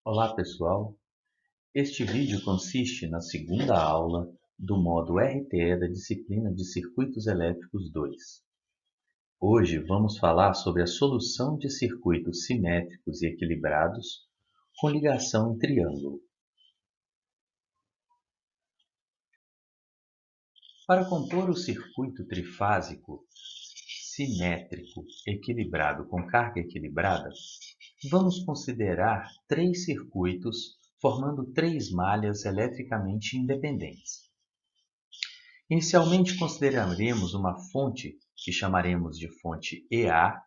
Olá pessoal, este vídeo consiste na segunda aula do módulo RTE da disciplina de Circuitos Elétricos 2. Hoje vamos falar sobre a solução de circuitos simétricos e equilibrados com ligação em triângulo. Para compor o circuito trifásico simétrico equilibrado com carga equilibrada, vamos considerar três circuitos formando três malhas eletricamente independentes. Inicialmente consideraremos uma fonte que chamaremos de fonte EA,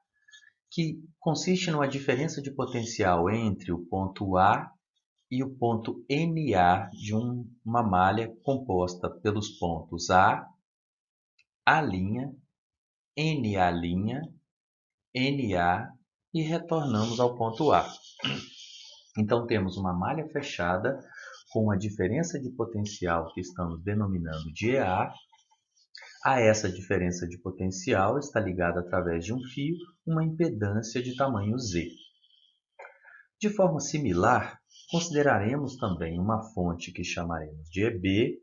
que consiste numa diferença de potencial entre o ponto A e o ponto NA de uma malha composta pelos pontos A', A', NA', NA e retornamos ao ponto A. Então temos uma malha fechada com a diferença de potencial que estamos denominando de EA. A essa diferença de potencial está ligada através de um fio uma impedância de tamanho Z. De forma similar, consideraremos também uma fonte que chamaremos de EB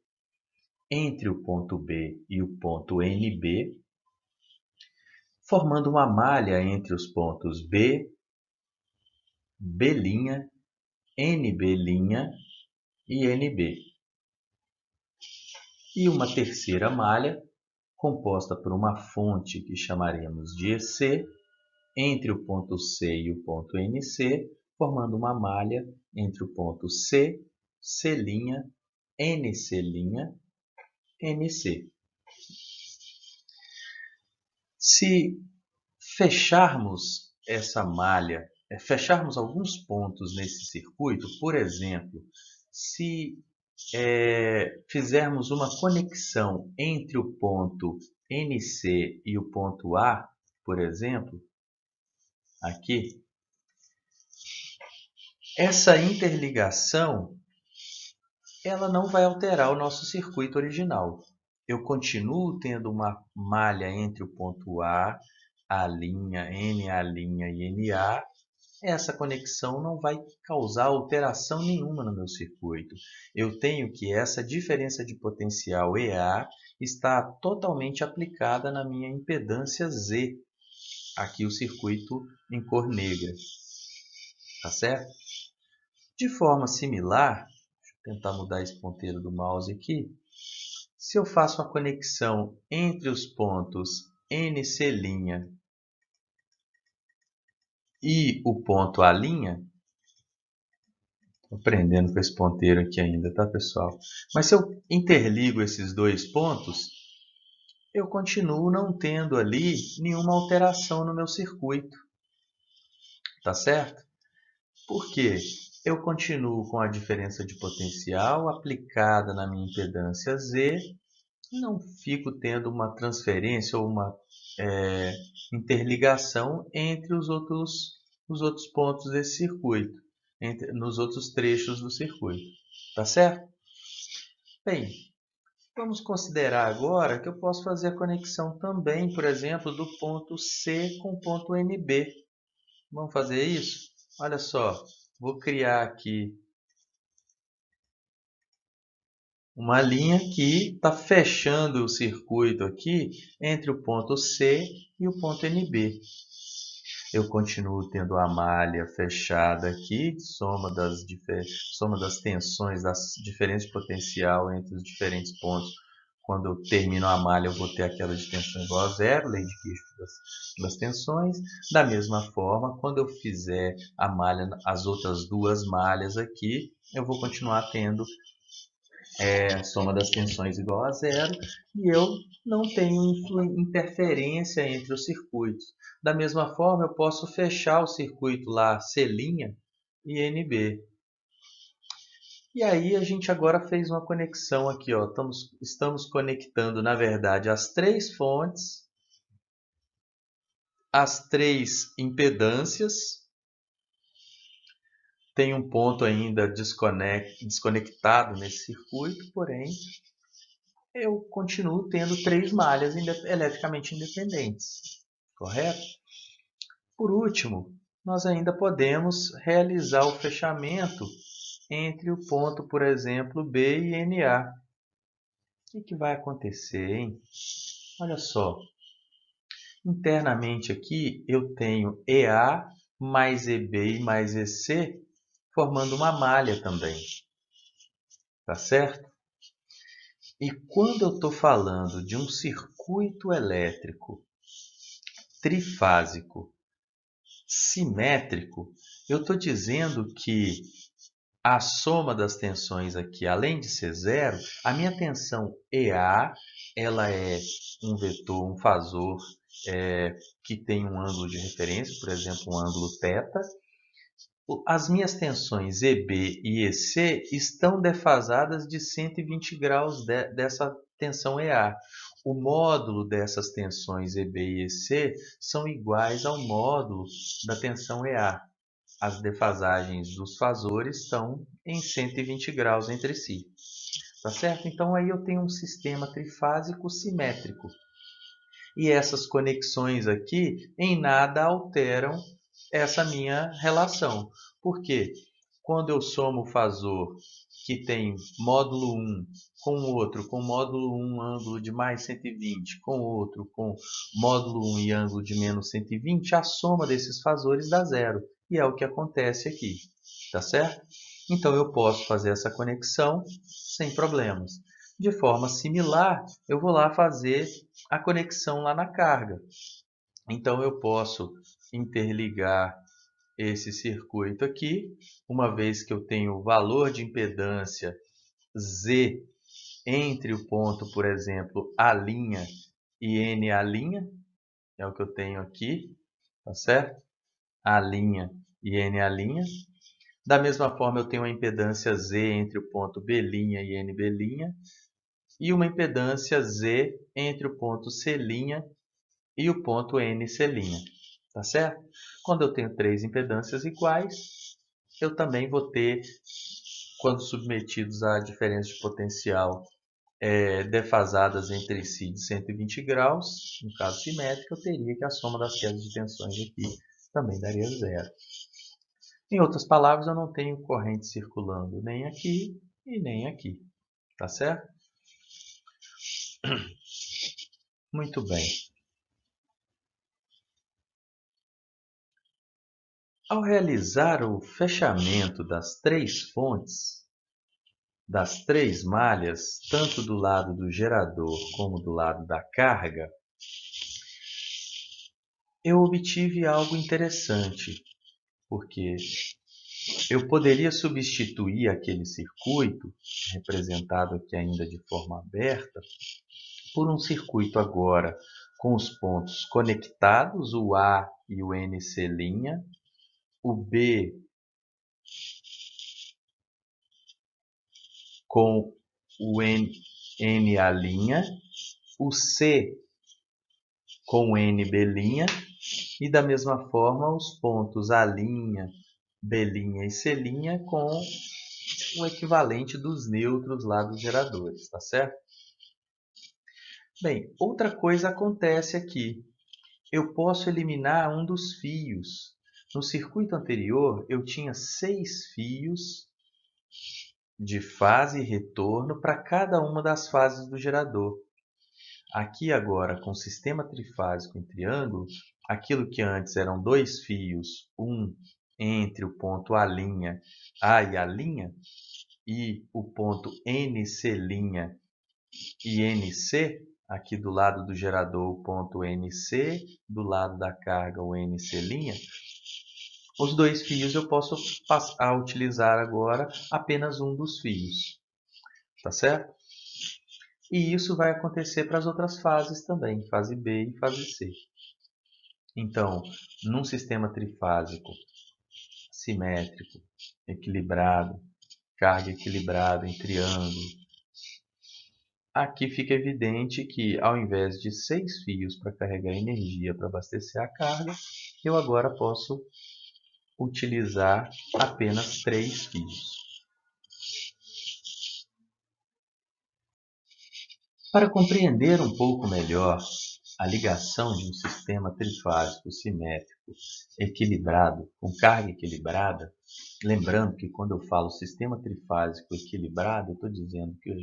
entre o ponto B e o ponto NB, formando uma malha entre os pontos B, B', NB' e NB. E uma terceira malha, composta por uma fonte que chamaremos de EC, entre o ponto C e o ponto NC, formando uma malha entre o ponto C, C', NC', NC. Se fecharmos essa malha, fecharmos alguns pontos nesse circuito, por exemplo, se fizermos uma conexão entre o ponto NC e o ponto A, por exemplo, aqui, essa interligação ela não vai alterar o nosso circuito original. Eu continuo tendo uma malha entre o ponto A', NA' e NA. Essa conexão não vai causar alteração nenhuma no meu circuito. Eu tenho que essa diferença de potencial EA está totalmente aplicada na minha impedância Z. Aqui o circuito em cor negra. Tá certo? De forma similar, deixa eu tentar mudar esse ponteiro do mouse aqui. Se eu faço a conexão entre os pontos NC' e o ponto A', estou aprendendo com esse ponteiro aqui ainda, tá pessoal? Mas se eu interligo esses dois pontos, eu continuo não tendo ali nenhuma alteração no meu circuito. Tá certo? Por quê? Eu continuo com a diferença de potencial aplicada na minha impedância Z, não fico tendo uma transferência ou uma interligação entre os outros pontos desse circuito, nos outros trechos do circuito. Tá certo? Bem, vamos considerar agora que eu posso fazer a conexão também, por exemplo, do ponto C com o ponto NB. Vamos fazer isso? Olha só, vou criar aqui uma linha que está fechando o circuito aqui entre o ponto C e o ponto NB. Eu continuo tendo a malha fechada aqui, soma das tensões, das diferenças de potencial entre os diferentes pontos. Quando eu termino a malha, eu vou ter aquela de tensão igual a zero, lei de Kirchhoff das tensões. Da mesma forma, quando eu fizer a malha, as outras duas malhas aqui, eu vou continuar tendo a soma das tensões igual a zero e eu não tenho interferência entre os circuitos. Da mesma forma, eu posso fechar o circuito lá C' e NB. E aí a gente agora fez uma conexão aqui, ó. Estamos conectando, na verdade, as três fontes, as três impedâncias. Tem um ponto ainda desconectado nesse circuito, porém eu continuo tendo três malhas eletricamente independentes. Correto? Por último, nós ainda podemos realizar o fechamento entre o ponto, por exemplo, B e NA. O que vai acontecer, hein? Olha só. Internamente aqui eu tenho EA mais EB e mais EC formando uma malha também. Tá certo? E quando eu estou falando de um circuito elétrico trifásico simétrico, eu estou dizendo que a soma das tensões aqui, além de ser zero, a minha tensão EA ela é um vetor, um fasor que tem um ângulo de referência, por exemplo, um ângulo θ. As minhas tensões EB e EC estão defasadas de 120 graus dessa tensão EA. O módulo dessas tensões EB e EC são iguais ao módulo da tensão EA. As defasagens dos fasores estão em 120 graus entre si. Tá certo? Então aí eu tenho um sistema trifásico simétrico. E essas conexões aqui em nada alteram essa minha relação. Por quê? Quando eu somo o fasor que tem módulo 1 com o outro, com módulo 1 ângulo de mais 120, com o outro com módulo 1 e ângulo de menos 120, a soma desses fasores dá zero. E é o que acontece aqui. Tá certo? Então eu posso fazer essa conexão sem problemas. De forma similar, eu vou lá fazer a conexão lá na carga. Então eu posso interligar esse circuito aqui, uma vez que eu tenho o valor de impedância Z entre o ponto, por exemplo, A' e NA', é o que eu tenho aqui, tá certo? A' e NA'. Da mesma forma, eu tenho a impedância Z entre o ponto B' e NB', e uma impedância Z entre o ponto C' e o ponto NC'. Tá certo? Quando eu tenho três impedâncias iguais, eu também vou ter, quando submetidos à diferença de potencial defasadas entre si de 120 graus, no caso simétrico, eu teria que a soma das quedas de tensões aqui também daria zero. Em outras palavras, eu não tenho corrente circulando nem aqui e nem aqui. Tá certo? Muito bem. Ao realizar o fechamento das três fontes, das três malhas, tanto do lado do gerador como do lado da carga, eu obtive algo interessante, porque eu poderia substituir aquele circuito, representado aqui ainda de forma aberta, por um circuito agora com os pontos conectados, o A e o NC', o B com o NA', o C com o NB', e da mesma forma os pontos A', B' e C' com o equivalente dos nêutrons lá dos geradores, tá certo? Bem, outra coisa acontece aqui. Eu posso eliminar um dos fios. No circuito anterior, eu tinha 6 fios de fase e retorno para cada uma das fases do gerador. Aqui agora, com o sistema trifásico em triângulo, aquilo que antes eram 2 fios, um entre o ponto A' e A', e o ponto NC' e NC, aqui do lado do gerador o ponto NC, do lado da carga o NC', os 2 fios eu posso passar a utilizar agora apenas um dos fios. Tá certo? E isso vai acontecer para as outras fases também, fase B e fase C. Então, num sistema trifásico simétrico, equilibrado, carga equilibrada em triângulo, aqui fica evidente que ao invés de 6 fios para carregar energia para abastecer a carga, eu agora posso utilizar apenas 3 fios. Para compreender um pouco melhor a ligação de um sistema trifásico simétrico equilibrado, com carga equilibrada, lembrando que quando eu falo sistema trifásico equilibrado, eu estou dizendo que o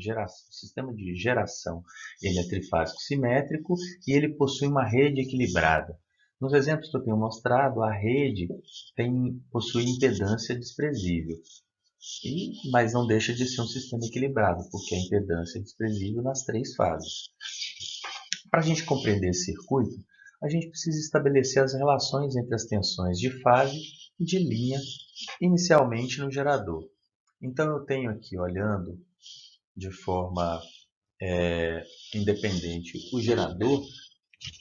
sistema de geração ele é trifásico simétrico e ele possui uma rede equilibrada. Nos exemplos que eu tenho mostrado, a rede possui impedância desprezível, mas não deixa de ser um sistema equilibrado, porque a impedância é desprezível nas três fases. Para a gente compreender esse circuito, a gente precisa estabelecer as relações entre as tensões de fase e de linha, inicialmente no gerador. Então eu tenho aqui, olhando de forma independente, o gerador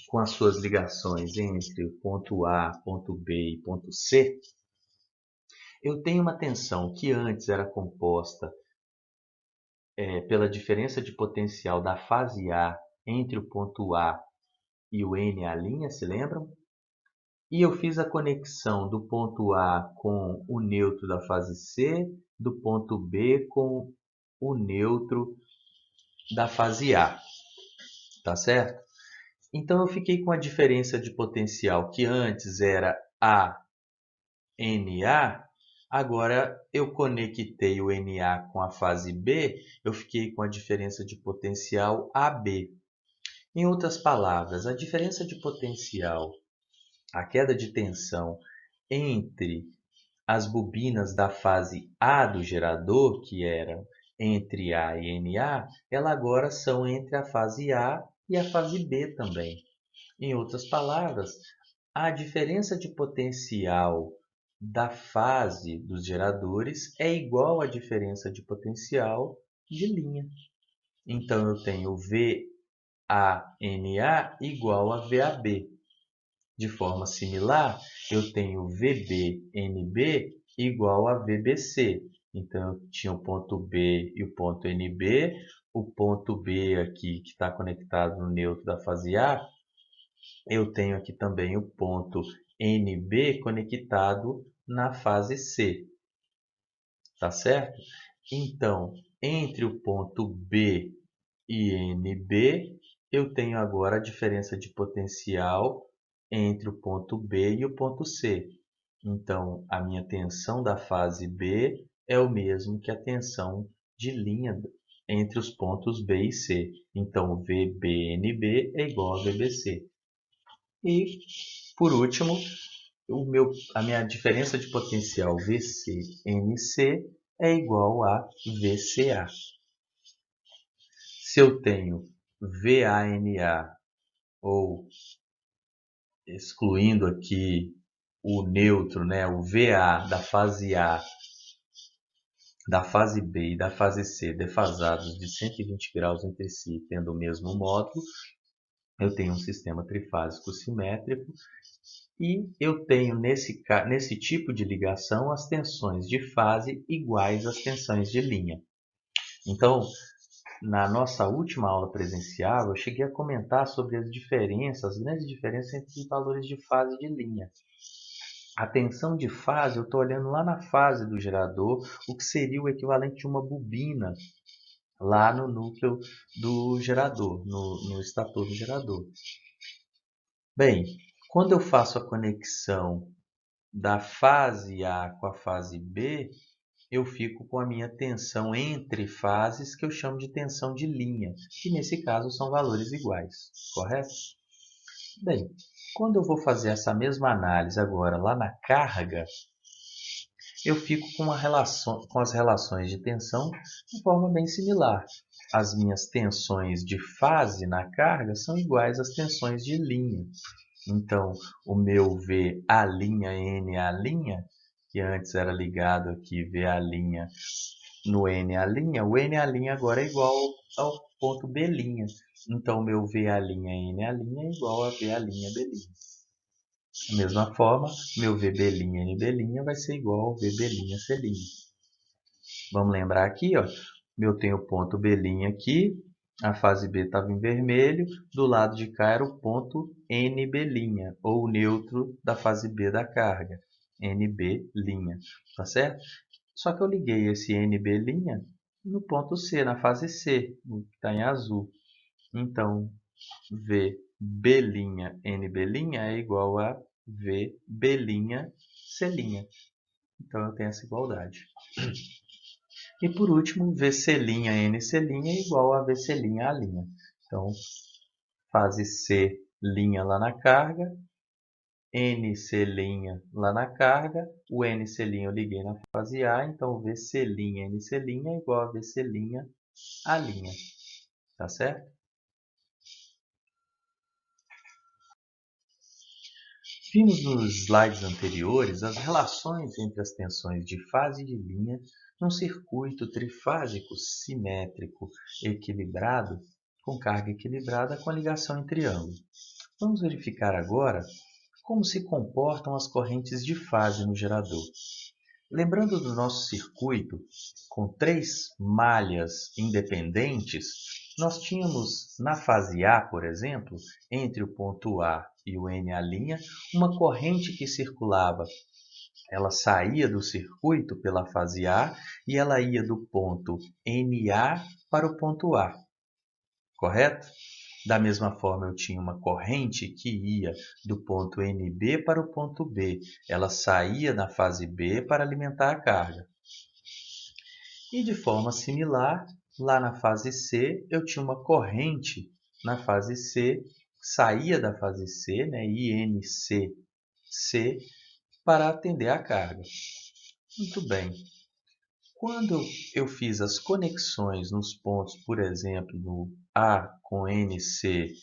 com as suas ligações entre o ponto A, ponto B e ponto C. Eu tenho uma tensão que antes era composta pela diferença de potencial da fase A entre o ponto A e o N', se lembram? E eu fiz a conexão do ponto A com o neutro da fase C, do ponto B com o neutro da fase A, tá certo? Então eu fiquei com a diferença de potencial que antes era ANA, agora eu conectei o NA com a fase B, eu fiquei com a diferença de potencial AB. Em outras palavras, a diferença de potencial, a queda de tensão entre as bobinas da fase A do gerador, que eram entre A e NA, elas agora são entre a fase A e a fase B também. Em outras palavras, a diferença de potencial da fase dos geradores é igual à diferença de potencial de linha. Então, eu tenho VANA igual a VAB. De forma similar, eu tenho VBNB igual a VBC. Então, eu tinha o ponto B e o ponto NB. O ponto B aqui, que está conectado no neutro da fase A, eu tenho aqui também o ponto NB conectado na fase C. Tá certo? Então, entre o ponto B e NB, eu tenho agora a diferença de potencial entre o ponto B e o ponto C. Então, a minha tensão da fase B é o mesmo que a tensão de linha entre os pontos B e C. Então, VBNB é igual a VBC. E, por último, a minha diferença de potencial VCNC é igual a VCA. Se eu tenho VANA, ou excluindo aqui o neutro, né, o VA da fase A, da fase B e da fase C defasados de 120 graus entre si, tendo o mesmo módulo, eu tenho um sistema trifásico simétrico e eu tenho nesse tipo de ligação as tensões de fase iguais às tensões de linha. Então, na nossa última aula presencial, eu cheguei a comentar sobre as grandes diferenças entre os valores de fase e de linha. A tensão de fase, eu estou olhando lá na fase do gerador, o que seria o equivalente de uma bobina lá no núcleo do gerador, no estator do gerador. Bem, quando eu faço a conexão da fase A com a fase B, eu fico com a minha tensão entre fases, que eu chamo de tensão de linha, que nesse caso são valores iguais, correto? Bem, quando eu vou fazer essa mesma análise agora lá na carga, eu fico com as relações de tensão de forma bem similar. As minhas tensões de fase na carga são iguais às tensões de linha. Então, o meu VA', que antes era ligado aqui VA' no NA', o NA' agora é igual ao ponto B'. Então, o meu VA' NA' é igual a VA' B'. Da mesma forma, meu VB' NB' vai ser igual ao VB' C'. Vamos lembrar aqui, ó, eu tenho o ponto B' aqui, a fase B estava em vermelho, do lado de cá era o ponto NB', ou o neutro da fase B da carga, NB', tá certo? Só que eu liguei esse NB' no ponto C, na fase C, que está em azul. Então, VB' B' NB' é igual a VB' C'. Então, eu tenho essa igualdade. E, por último, VC' NC' é igual a VC' A'. Então, fase C' lá na carga, NC' lá na carga, o NC' eu liguei na fase A, então VC' NC' é igual a VC' A'. Tá certo? Vimos nos slides anteriores as relações entre as tensões de fase e de linha num circuito trifásico simétrico equilibrado com carga equilibrada com a ligação em triângulo. Vamos verificar agora como se comportam as correntes de fase no gerador. Lembrando do nosso circuito, com 3 malhas independentes, nós tínhamos na fase A, por exemplo, entre o ponto A e o NA', uma corrente que circulava. Ela saía do circuito pela fase A e ela ia do ponto NA para o ponto A, correto? Da mesma forma, eu tinha uma corrente que ia do ponto NB para o ponto B. Ela saía na fase B para alimentar a carga. E de forma similar, lá na fase C, eu tinha uma corrente na fase C, saía da fase C, né, INCC, para atender a carga. Muito bem. Quando eu fiz as conexões nos pontos, por exemplo, no A com NC,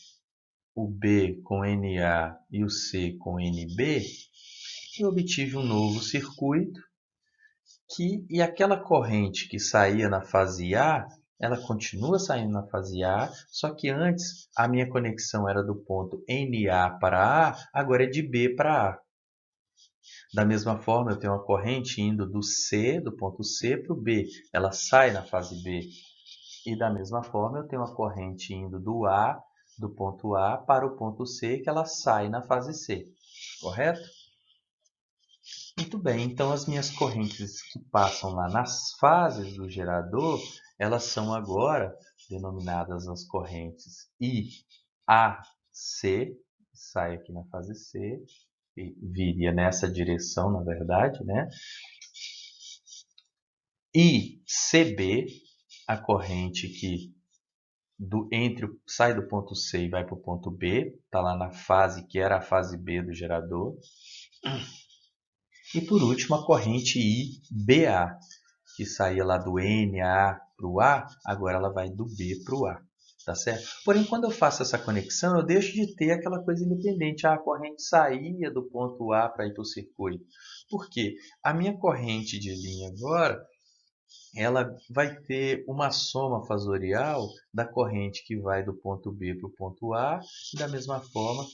o B com NA e o C com NB, eu obtive um novo circuito e aquela corrente que saía na fase A, ela continua saindo na fase A, só que antes a minha conexão era do ponto NA para A, agora é de B para A. Da mesma forma, eu tenho uma corrente indo do ponto C para o B, ela sai na fase B. E da mesma forma, eu tenho uma corrente indo do ponto A para o ponto C, que ela sai na fase C, correto? Muito bem, então as minhas correntes que passam lá nas fases do gerador, elas são agora denominadas as correntes IAC, sai aqui na fase C, e viria nessa direção, na verdade, né? ICB, a corrente que sai do ponto C e vai para o ponto B, está lá na fase que era a fase B do gerador. E por último a corrente IBA, que saía lá do NA para o A, agora ela vai do B para o A. Tá certo? Porém, quando eu faço essa conexão, eu deixo de ter aquela coisa independente. A corrente saía do ponto A para ir para o circuito. Por quê? A minha corrente de linha agora, ela vai ter uma soma fasorial da corrente que vai do ponto B para o ponto A, e da mesma forma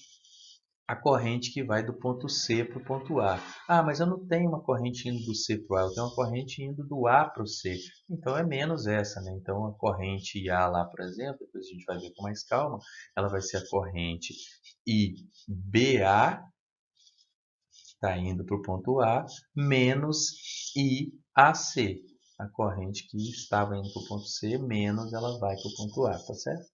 a corrente que vai do ponto C para o ponto A. Ah, mas eu não tenho uma corrente indo do C para o A, eu tenho uma corrente indo do A para o C. Então é menos essa, né? Então a corrente A lá, por exemplo, depois a gente vai ver com mais calma, ela vai ser a corrente IBA, que está indo para o ponto A, menos IAC, a corrente que estava indo para o ponto C, menos ela vai para o ponto A, tá certo?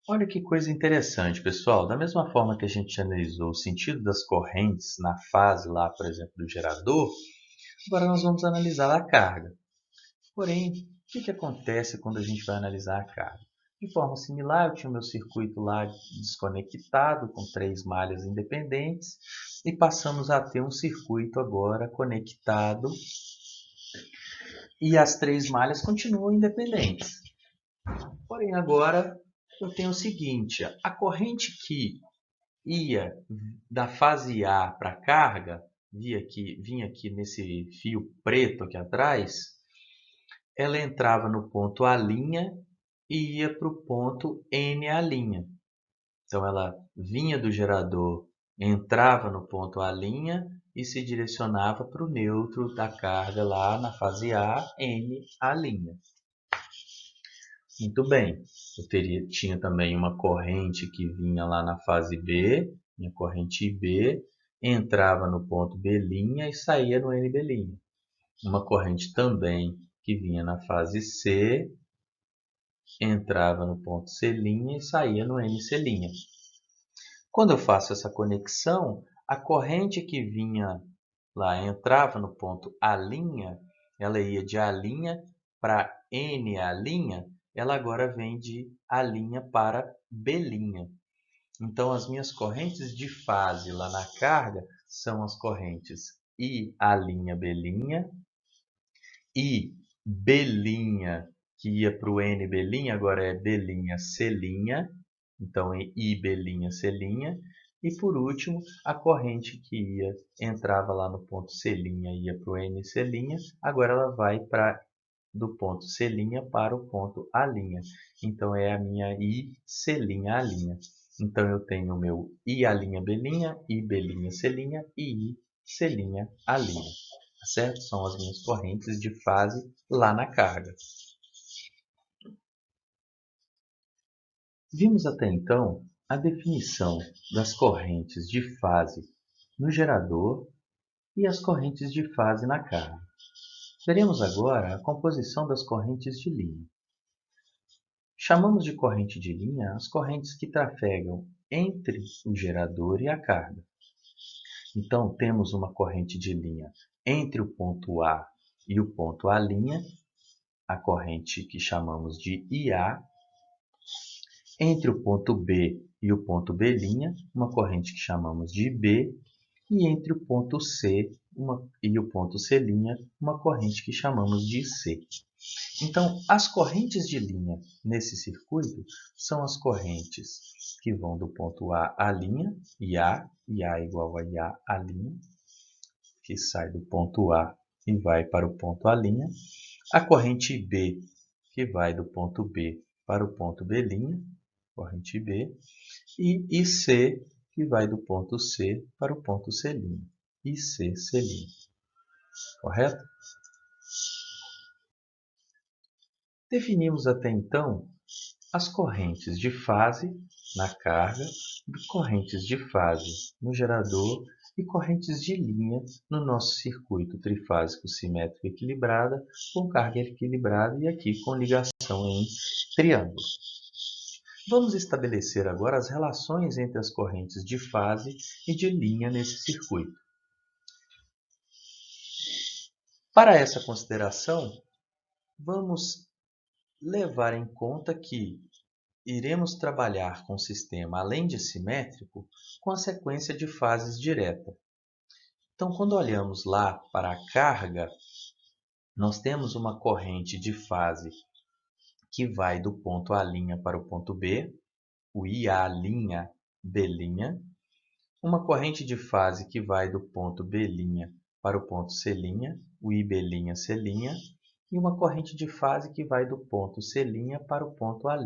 Olha que coisa interessante, pessoal. Da mesma forma que a gente analisou o sentido das correntes na fase lá, por exemplo, do gerador, agora nós vamos analisar a carga. Porém, o que acontece quando a gente vai analisar a carga? De forma similar, eu tinha o meu circuito lá desconectado, com 3 malhas independentes, e passamos a ter um circuito agora conectado, e as 3 malhas continuam independentes. Porém, agora eu tenho o seguinte, a corrente que ia da fase A para a carga, vinha aqui nesse fio preto aqui atrás, ela entrava no ponto A' e ia para o ponto NA'. Então ela vinha do gerador, entrava no ponto A' e se direcionava para o neutro da carga lá na fase A, NA'. Muito bem, tinha também uma corrente que vinha lá na fase B, minha corrente IB, entrava no ponto B' e saía no NB'. Uma corrente também que vinha na fase C, entrava no ponto C' e saía no NC'. Quando eu faço essa conexão, a corrente que vinha lá, entrava no ponto A', ela ia de A' para NA', ela agora vem de A' para B'. Então, as minhas correntes de fase lá na carga são as correntes IA'B', I B', que ia para o NB', agora é B'C', então é IB'C', e por último, a corrente que entrava lá no ponto C' e ia para o NC', agora ela vai do ponto C' para o ponto A'. Então é a minha IC''A'. Então eu tenho o meu IA'B', IB'C' e IC''A'. Tá certo? São as minhas correntes de fase lá na carga. Vimos até então a definição das correntes de fase no gerador e as correntes de fase na carga. Veremos agora a composição das correntes de linha. Chamamos de corrente de linha as correntes que trafegam entre o gerador e a carga. Então, temos uma corrente de linha entre o ponto A e o ponto A', a corrente que chamamos de IA. Entre o ponto B e o ponto B', uma corrente que chamamos de B. E entre o ponto C e o ponto C', uma corrente que chamamos de C. Então, as correntes de linha nesse circuito são as correntes que vão do ponto A à linha, IA igual a IA à linha, que sai do ponto A e vai para o ponto A', a corrente B, que vai do ponto B para o ponto B', corrente B, e IC, que vai do ponto C para o ponto C', IC'. Correto? Definimos até então as correntes de fase na carga, correntes de fase no gerador e correntes de linha no nosso circuito trifásico simétrico equilibrada, com carga equilibrada e aqui com ligação em triângulo. Vamos estabelecer agora as relações entre as correntes de fase e de linha nesse circuito. Para essa consideração, vamos levar em conta que iremos trabalhar com o sistema, além de simétrico, com a sequência de fases direta. Então, quando olhamos lá para a carga, nós temos uma corrente de fase que vai do ponto A' para o ponto B, o IA'B', uma corrente de fase que vai do ponto B' para o ponto C', o IB'C', e uma corrente de fase que vai do ponto C' para o ponto A',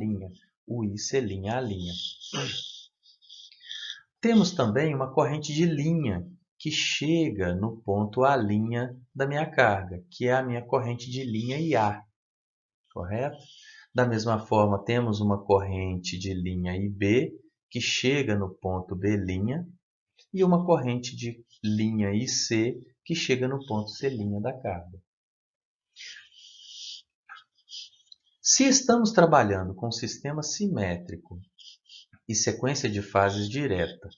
o IC'A'. Temos também uma corrente de linha que chega no ponto A' da minha carga, que é a minha corrente de linha IA. Correto? Da mesma forma, temos uma corrente de linha IB que chega no ponto B' e uma corrente de linha IC que chega no ponto C' da carga. Se estamos trabalhando com sistema simétrico e sequência de fases direta,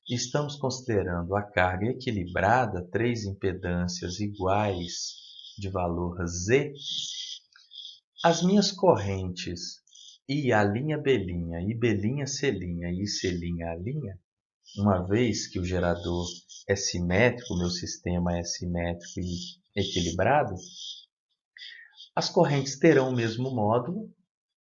estamos considerando a carga equilibrada, 3 impedâncias iguais de valor Z, as minhas correntes IA'B', IB'C' e IC'A', uma vez que o gerador é simétrico, o meu sistema é simétrico e equilibrado, as correntes terão o mesmo módulo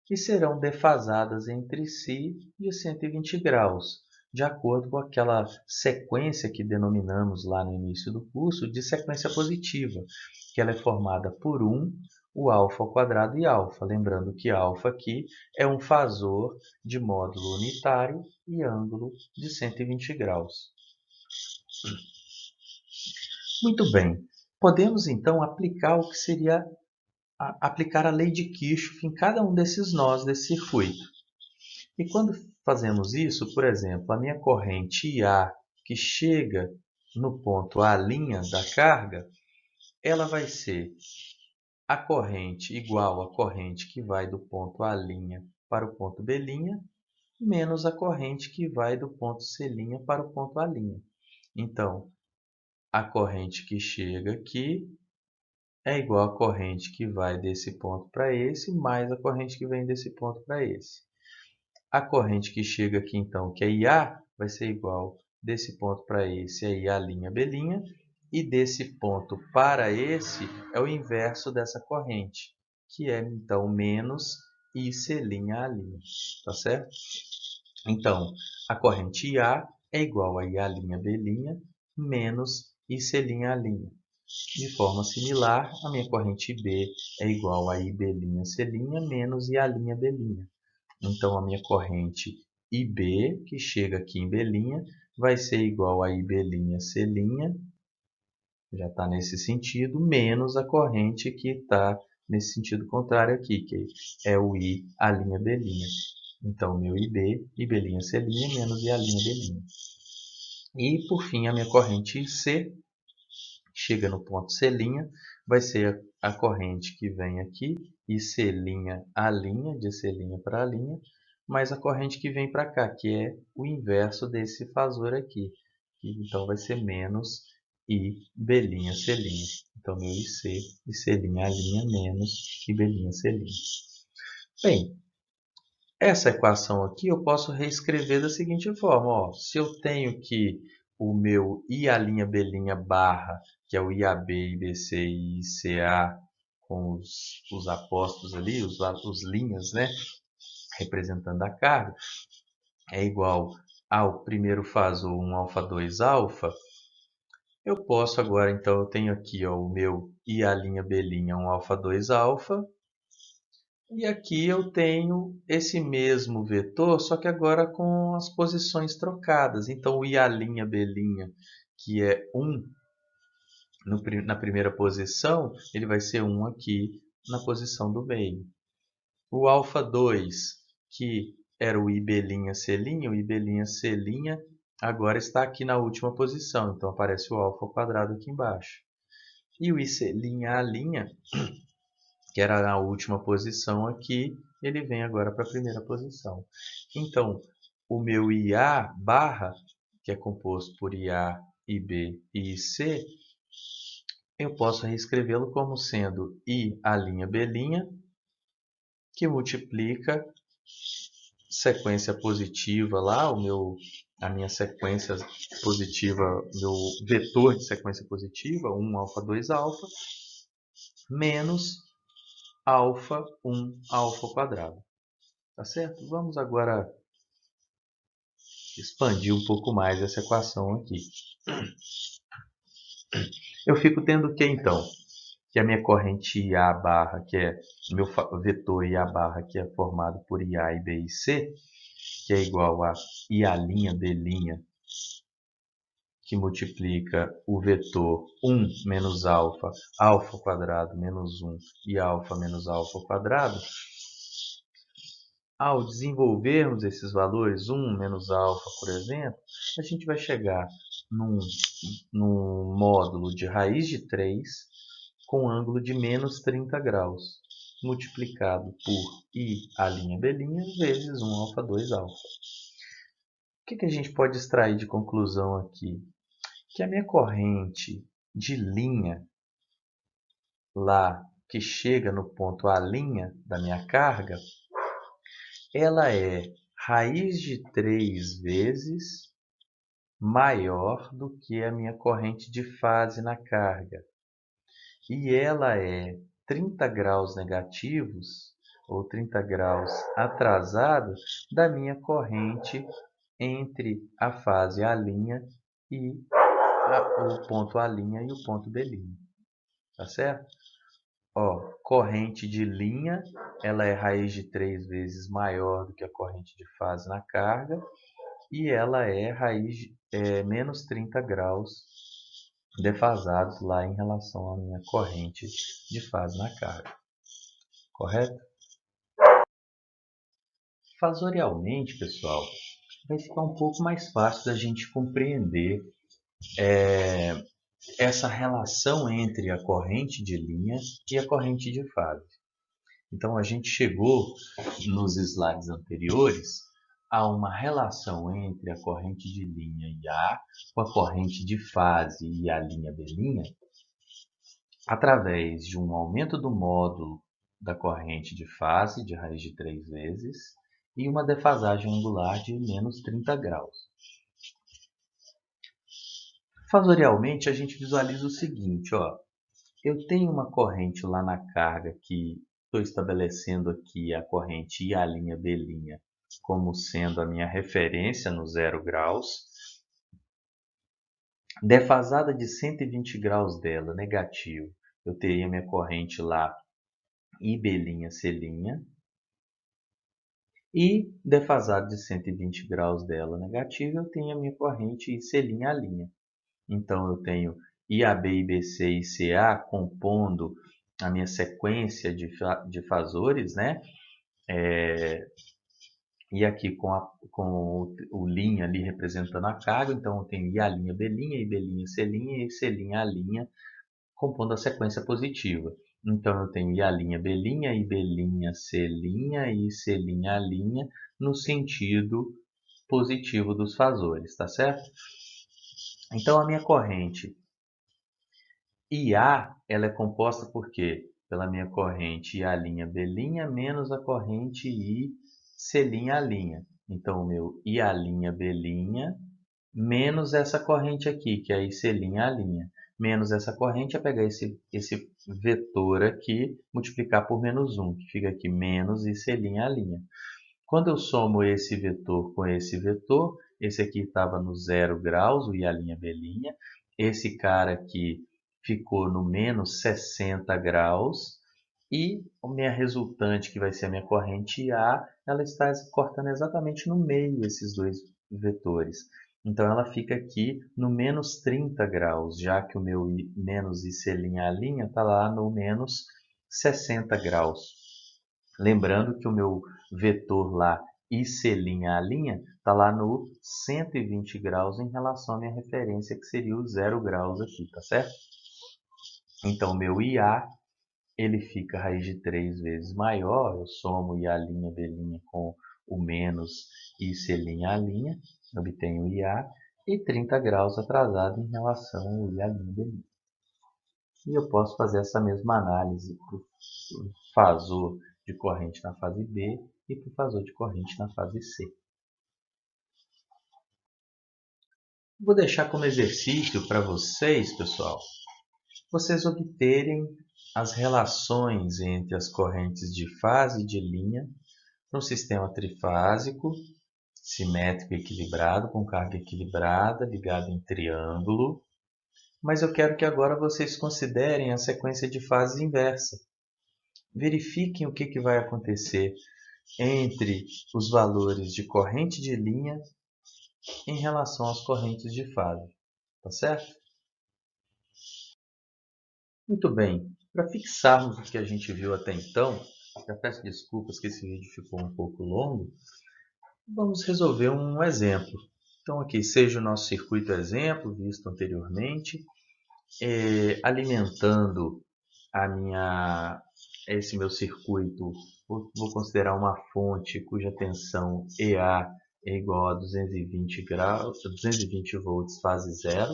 e serão defasadas entre si de 120 graus, de acordo com aquela sequência que denominamos lá no início do curso de sequência positiva, que ela é formada por o alfa ao quadrado e alfa. Lembrando que alfa aqui é um fasor de módulo unitário e ângulo de 120 graus. Muito bem, podemos então aplicar o que seria aplicar a lei de Kirchhoff em cada um desses nós desse circuito. E quando fazemos isso, por exemplo, a minha corrente IA que chega no ponto A' da carga, ela vai ser a corrente igual à corrente que vai do ponto A' para o ponto B', menos a corrente que vai do ponto C' para o ponto A'. Então, a corrente que chega aqui é igual à corrente que vai desse ponto para esse, mais a corrente que vem desse ponto para esse. A corrente que chega aqui, então, que é IA, vai ser igual desse ponto para esse, é IA', B', e desse ponto para esse é o inverso dessa corrente, que é, então, menos IC', tá certo? Então, a corrente IA é igual a IA', menos IC'. De forma similar, a minha corrente B é igual a IB', menos IA', Então, a minha corrente IB, que chega aqui em B', vai ser igual a IB', já está nesse sentido, menos a corrente que está nesse sentido contrário aqui, que é o I'B'. Então, meu IB, IB', menos I'B'. E, por fim, a minha corrente C chega no ponto C', vai ser a corrente que vem aqui, IC', A', de C' para A', mais a corrente que vem para cá, que é o inverso desse fasor aqui. Então, vai ser menos IB', C'. Então, meu IC, IC', A', menos IB', C'. Bem, essa equação aqui eu posso reescrever da seguinte forma. Ó, se eu tenho que o meu I'B' barra, que é o IAB, IBC e ICA, com os apostos ali, os linhas, né, representando a carga, é igual ao primeiro fasor 1 alfa 2 alfa, eu posso agora, então, eu tenho aqui ó, o meu I'B' 1 alfa 2 alfa, e aqui eu tenho esse mesmo vetor, só que agora com as posições trocadas. Então, o I'B', que é 1 na primeira posição, ele vai ser 1 aqui na posição do meio. O alfa 2, que era o I'C', o I'C' agora está aqui na última posição. Então, aparece o alfa ao quadrado aqui embaixo. E o I'A', que era na última posição aqui, ele vem agora para a primeira posição. Então, o meu IA barra, que é composto por IA, IB e IC, eu posso reescrevê-lo como sendo I'B', que multiplica sequência positiva lá, a minha sequência positiva, meu vetor de sequência positiva, 1 alfa 2 alfa, menos alfa 1 alfa ao quadrado. Tá certo? Vamos agora expandir um pouco mais essa equação aqui. Eu fico tendo que, então, que a minha corrente IA barra, que é o meu vetor IA barra, que é formado por IA, IB e C, que é igual a I'B', que multiplica o vetor 1 menos alfa, alfa ao quadrado menos 1 e alfa menos alfa ao quadrado. Ao desenvolvermos esses valores, 1 menos alfa, por exemplo, a gente vai chegar num módulo de raiz de 3 com ângulo de menos 30 graus, multiplicado por I'B' vezes 1 alfa 2 alfa. O que a gente pode extrair de conclusão aqui? Que a minha corrente de linha lá que chega no ponto A' da minha carga, ela é raiz de 3 vezes maior do que a minha corrente de fase na carga. E ela é 30 graus negativos, ou 30 graus atrasada, da minha corrente entre a fase A' e o ponto A' e o ponto B'. Tá certo? Ó, corrente de linha, ela é raiz de 3 vezes maior do que a corrente de fase na carga, e ela é menos 30 graus defasados lá em relação à minha corrente de fase na carga. Correto? Fasorialmente, pessoal, vai ficar um pouco mais fácil da gente compreender essa relação entre a corrente de linha e a corrente de fase. Então, a gente chegou nos slides anteriores a uma relação entre a corrente de linha IA com a corrente de fase e a linha B', através de um aumento do módulo da corrente de fase, de raiz de 3 vezes, e uma defasagem angular de menos 30 graus. Fasorialmente, a gente visualiza o seguinte, ó, eu tenho uma corrente lá na carga que estou estabelecendo aqui a corrente I' B' como sendo a minha referência no 0 graus, defasada de 120 graus dela, negativo, eu teria minha corrente lá IB', C', e defasado de 120 graus dela, negativo, eu tenho a minha corrente IC', A'. Então, eu tenho IAB, IBC e ICA compondo a minha sequência de fasores, né? E aqui com o linha ali representando a carga, então eu tenho IA', B', IB', C' e C', A', compondo a sequência positiva. Então eu tenho IA', B', IB', C' e C', A' no sentido positivo dos fasores, tá certo? Então a minha corrente IA, ela é composta por quê? Pela minha corrente IA', B' menos a corrente I, C', A'. Então, o meu IA', B' menos essa corrente aqui, que é a I, C', A'. Menos essa corrente é pegar esse vetor aqui, multiplicar por menos 1, que fica aqui menos I, C', A'. Quando eu somo esse vetor com esse vetor, esse aqui estava no 0 graus, o IA', B'. Esse cara aqui ficou no menos 60 graus. E a minha resultante, que vai ser a minha corrente A, ela está cortando exatamente no meio esses dois vetores. Então, ela fica aqui no menos 30 graus, já que o meu menos IC', A' está lá no menos 60 graus. Lembrando que o meu vetor lá, IC', A', está lá no 120 graus em relação à minha referência, que seria o 0 graus aqui, tá certo? Então, o meu IA, ele fica raiz de 3 vezes maior, eu somo IA', B' com o menos IC', A', obtenho IA, e 30 graus atrasado em relação ao IA', B'. E eu posso fazer essa mesma análise para o fasor de corrente na fase B e para o fasor de corrente na fase C. Vou deixar como exercício para vocês, pessoal, vocês obterem as relações entre as correntes de fase e de linha para um sistema trifásico, simétrico e equilibrado, com carga equilibrada, ligado em triângulo. Mas eu quero que agora vocês considerem a sequência de fases inversa. Verifiquem o que vai acontecer entre os valores de corrente de linha em relação às correntes de fase. Tá certo? Muito bem. Para fixarmos o que a gente viu até então, já peço desculpas que esse vídeo ficou um pouco longo, vamos resolver um exemplo. Então aqui, seja o nosso circuito exemplo, visto anteriormente, alimentando esse meu circuito, vou considerar uma fonte cuja tensão EA é igual a 220 volts fase 0.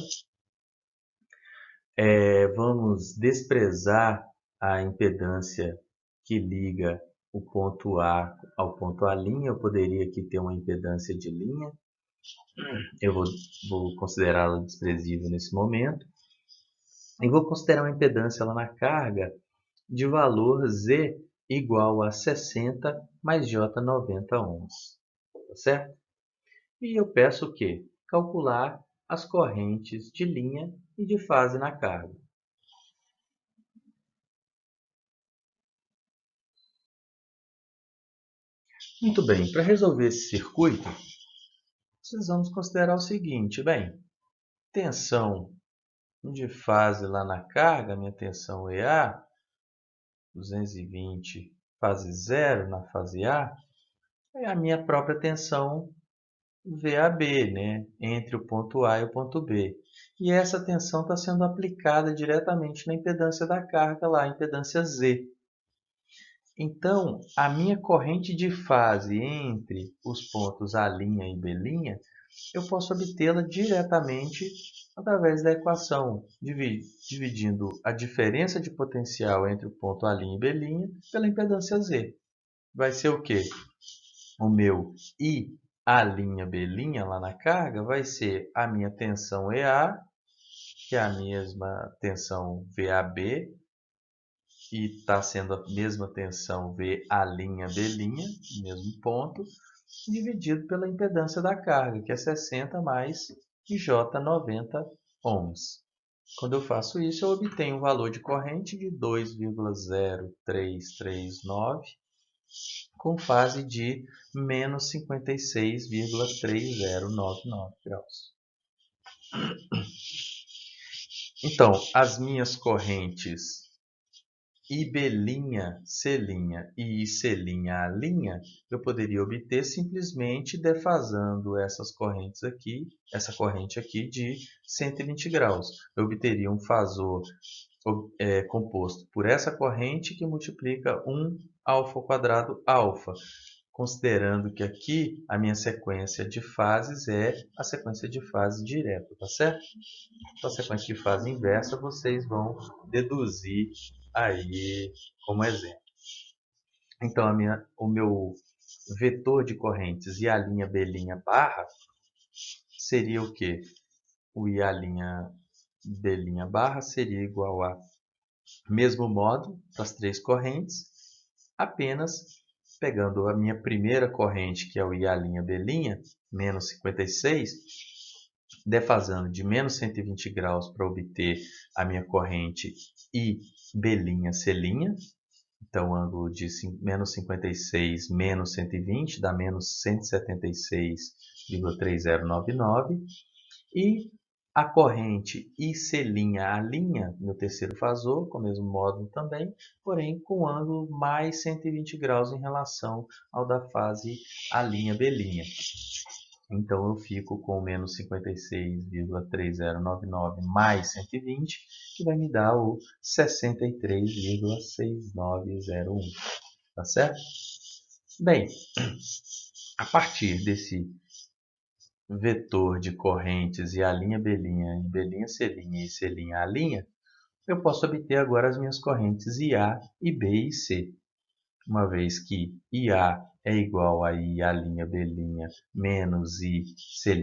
Vamos desprezar a impedância que liga o ponto A ao ponto A'. Eu poderia aqui ter uma impedância de linha. Eu vou considerá-la desprezível nesse momento. E vou considerar uma impedância lá na carga de valor Z igual a 60 mais J 90 ohms. Tá certo? E eu peço o quê? Calcular as correntes de linha e de fase na carga. Muito bem, para resolver esse circuito, precisamos considerar o seguinte, bem, tensão de fase lá na carga, minha tensão EA, 220 fase 0 na fase A, é a minha própria tensão VAB, né? Entre o ponto A e o ponto B. E essa tensão está sendo aplicada diretamente na impedância da carga lá, a impedância Z. Então, a minha corrente de fase entre os pontos A' e B', eu posso obtê-la diretamente através da equação, dividindo a diferença de potencial entre o ponto A' e B' pela impedância Z. Vai ser o quê? O meu I'B' lá na carga vai ser a minha tensão EA, que é a mesma tensão VAB, e está sendo a mesma tensão VA'B', mesmo ponto, dividido pela impedância da carga, que é 60 mais IJ 90 ohms. Quando eu faço isso, eu obtenho um valor de corrente de 2,0339, com fase de menos 56,3099 graus. Então, as minhas correntes IB', C' e IC', A', eu poderia obter simplesmente defasando essas correntes aqui, essa corrente aqui de 120 graus. Eu obteria um fasor composto por essa corrente que multiplica 1 alfa ao quadrado alfa, considerando que aqui a minha sequência de fases é a sequência de fase direta, tá certo? Então, a sequência de fase inversa vocês vão deduzir aí como exemplo. Então, o meu vetor de correntes I'B' barra seria o quê? O I'B' barra seria igual a mesmo modo das três correntes, apenas pegando a minha primeira corrente, que é o I'B', menos 56, defasando de menos 120 graus para obter a minha corrente IB', C'. Então, o ângulo de menos 56 menos 120 dá menos 176,3099. E a corrente IC', A', meu terceiro fasor, com o mesmo módulo também, porém com ângulo mais 120 graus em relação ao da fase A'B'. Então, eu fico com menos 56,3099 mais 120, que vai me dar o 63,6901. Tá certo? Bem, a partir desse vetor de correntes I'B', I'B', C' e C', A', eu posso obter agora as minhas correntes IA, IB e C. Uma vez que IA é igual a I'B' menos IC',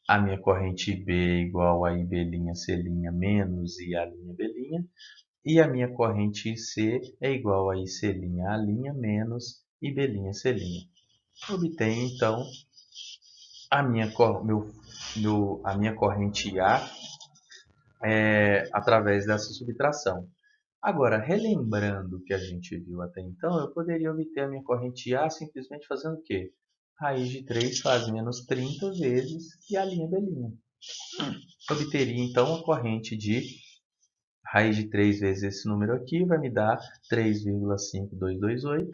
A', minha corrente IB é igual a IB', C' menos I'B', e a minha corrente IC é igual a IC', A' menos IB', C'. Obtenho, então, a minha corrente IA através dessa subtração. Agora, relembrando o que a gente viu até então, eu poderia obter a minha corrente A simplesmente fazendo o quê? Raiz de 3 faz menos 30 vezes I'B'. Obteria então a corrente de raiz de 3 vezes esse número aqui, vai me dar 3,5228.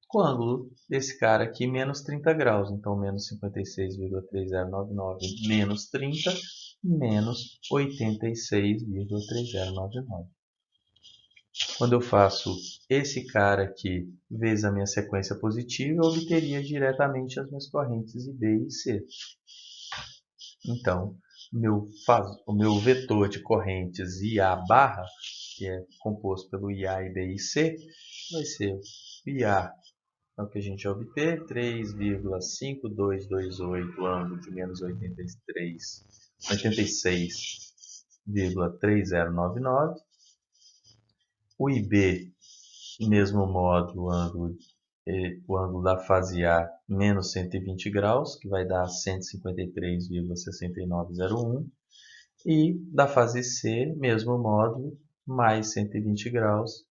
Com o ângulo desse cara aqui, menos 30 graus. Então, menos 56,3099 menos 30, menos 86,3099. Quando eu faço esse cara aqui vezes a minha sequência positiva, eu obteria diretamente as minhas correntes IB e C. Então, o meu vetor de correntes IA barra, que é composto pelo IA, IB e C, vai ser IA, é o que a gente vai obter, 3,5228 ângulo de menos 86,3099. O IB, mesmo modo, o ângulo da fase A, menos 120 graus, que vai dar 153,6901. E da fase C, mesmo módulo, mais 120 graus,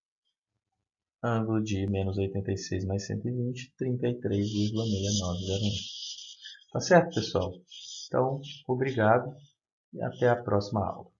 ângulo de menos 86 mais 120, 33,6901. Tá certo, pessoal? Então, obrigado e até a próxima aula.